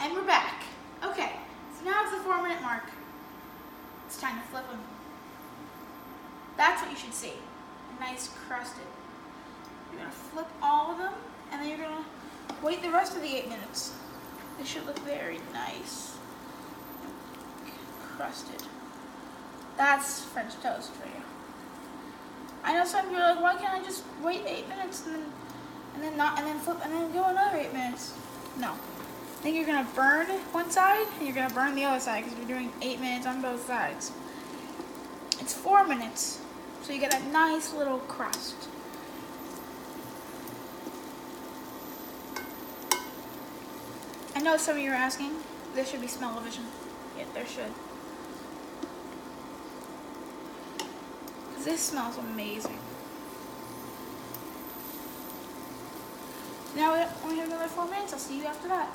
And we're back. Okay, so now it's the 4-minute mark. It's time to flip them. That's what you should see. Nice crusted. You're gonna flip all of them, and then you're gonna wait the rest of the 8 minutes. They should look very nice. Crusted. That's French toast for you. I know some people are like, why can't I just wait 8 minutes and then flip and then go another 8 minutes? No. I think you're gonna burn one side and you're gonna burn the other side because you're doing 8 minutes on both sides. It's 4 minutes, so you get a nice little crust. I know some of you are asking, there should be smell-o-vision. Yeah, there should. Because this smells amazing. Now we have another 4 minutes. I'll see you after that.